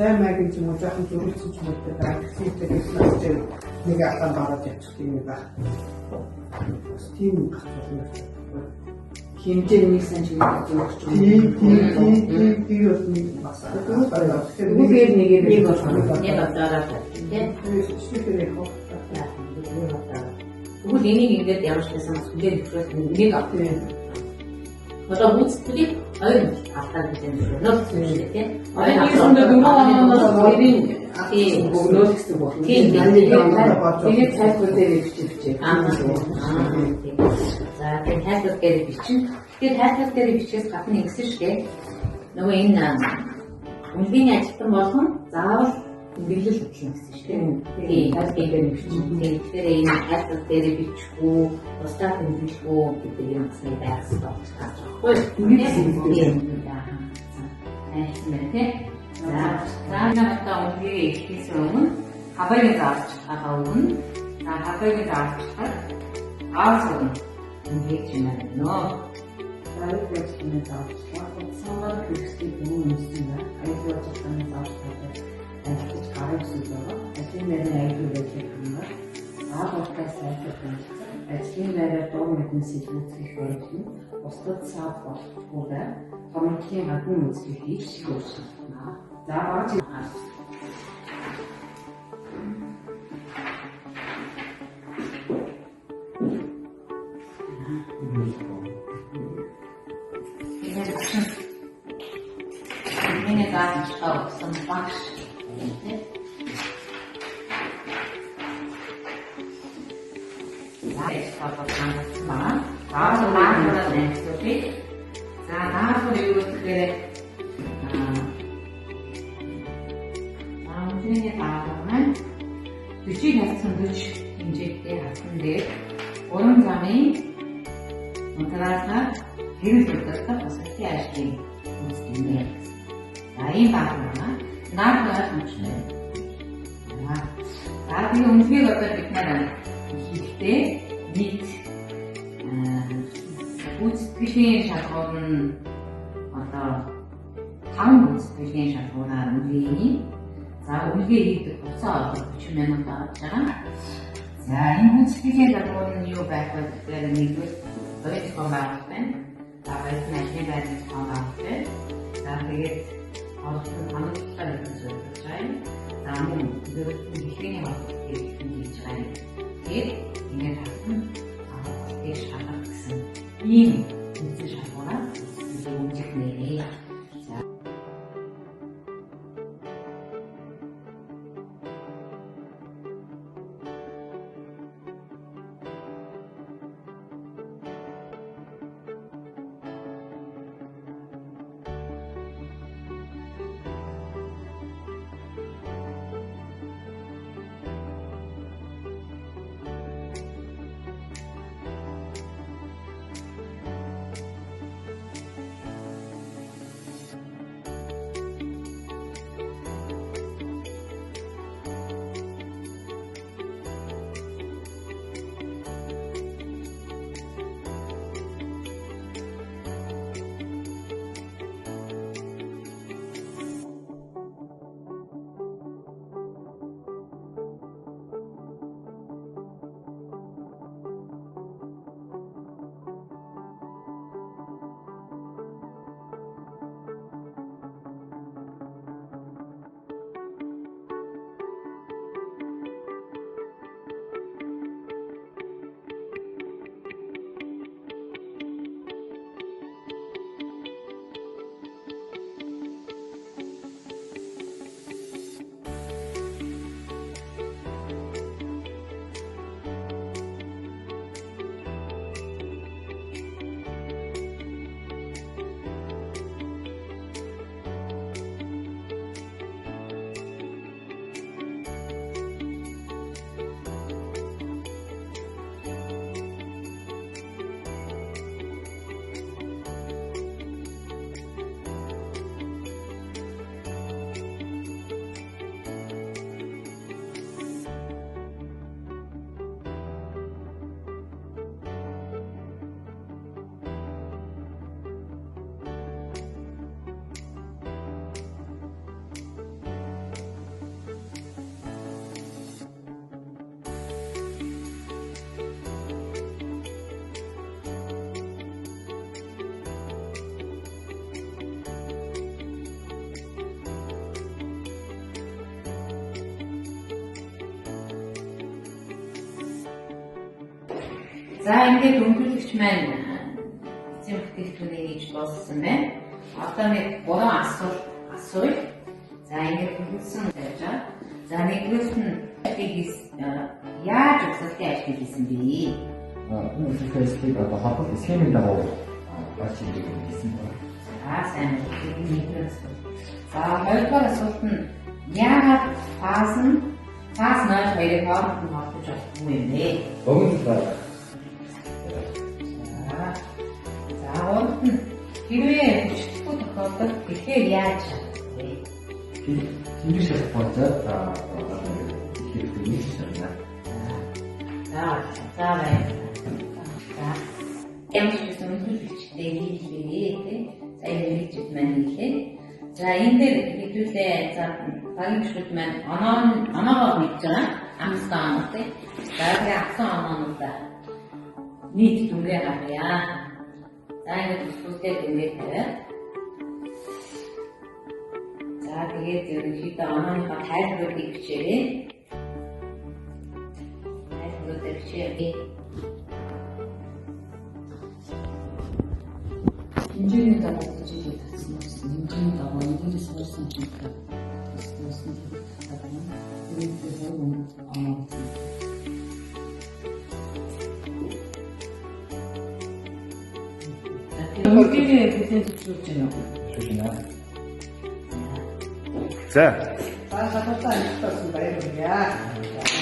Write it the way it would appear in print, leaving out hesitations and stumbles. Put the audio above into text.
займаагийн ч юм уу жоохон зөрүүлсэн ч юм уу байгаа. Тэгсэн нэг алан бараад явчих юм байна. Тийм байна. Хэмжээ нэг сан шиг юм чинь. Тийм бол нэг бас. Тэгэхээр нэг одоороо тийм. Эсвэл яг Тэгвэл энийг ингээд ямар ч байсан сүлээ нөхрөөс нэг авсан. Одоо үүсэлтийг хоёр автаа гэж юм тийм. Ойрын нөгөө тийм богнол гэсэн болно. Тэгээд тайлбар дээр бичиж. За тэгээд тайлбар дээр бичин. Тэгээд тайлбар дээр бичээс гадна ингэсэн шүү дээ. Нөгөө энэ үнгийн ажилтан болгон заавал биелэл хөтлөн гэсэн шүү дээ. Тийм тайлбар дээр бичин. Тэгэхээр энэ тайлбар дээр бичихгүй, устдаа хөндлөхгүй гэдэг юм асуулт байх хэрэгтэй байна. За надад үнгийн ихээс өмнө хаваагийн заавч байгаа өмнө хаваагийн заавчаар аасан үнгийг чимээ нөө. Тарих хэвчний заавчлаа самбар хэрэгслийн хүмүүстийн аюулгүй цааны заавчлаа ажиж гарах зүйл. Ажлын байрны аюулгүй байдлаар аавуудаас айлтгуулсан. Ажлын байраар дуу мэдэн сэтгүүлэх байж нь бусдад саад болохгүйгээр томчгийн гадны үзлийг хийж шийдвэрлэнэ. За багц Ini kan sempat Lain bahasa, nada macamnya. Tapi untuk kita berkenaan kita bit, utspishin syarhon atau kaum utspishin syarhonan ini, saya ulgi itu besar, cuma nampak cara. Saya ini utspishin syarhon new bahasa dalam itu, boleh dikomparasikan, tapi nanti boleh dikomparasikan, tapi Altın anıtlar yapacağım. Tamam, görüşmeyi yapacağım. Yine taktım. Ama beş atak kısım. İyi mi? Bizi şapora. Bizi olacak nereye? За ингээд өнгөлөгч маань эцэг бүтээгдэхүүнийг хийж дууссан байна. Одоо нэг 3 асуулт. За ингээд хөлсөн байж байгаа. За нэгдүгээрт нь яаж угсалтын ажил хийсэн бэ? Фэйсбүүк одоо хатад схемийн дагуу ажил хийсэн байна. За сайн нэгдүгээр. За хоёрдугаар асуулт нь яагаад фаз ноёл хоёрыг хооронд нь холбож болохгүй юм бэ? Богино За гуравт нь хэрвээ хүчтэй тохиолдолд тэгэхээр яаж чадах вэ? Хинж шалгуулдаг хэрэгтэй юм байна. За байна. За ямар ч гэсэн өнгөлөгчтэй хийлээ тий. За өнгөлөгчд маань хийлээ. За энэ дээр хэдүүлээ за багийн шүд маань оноогоо мэдж байгаа. Амстай оноо тий. За тэгээ авсан оноонуудаа нийт дүнгээ гаргая. За ингээд бүсгүйтэй дүнгээ тавиа. За тэгээд ерөнхийдөө онооныхоо тайлбарыг бичээрэй. Тайлбарыг бичээрэй. хэмжээний дагуу хичээлээ татсан гэсэн хэмжээний дагуу эдгээрээс суурсан гэдэг гэсэн юм. Тэгээд оноо Өнгөний бүтээн зөвшөөрч байна уу? Шүлнэ. За. Баасаа тусаа ихсэн баярлалаа.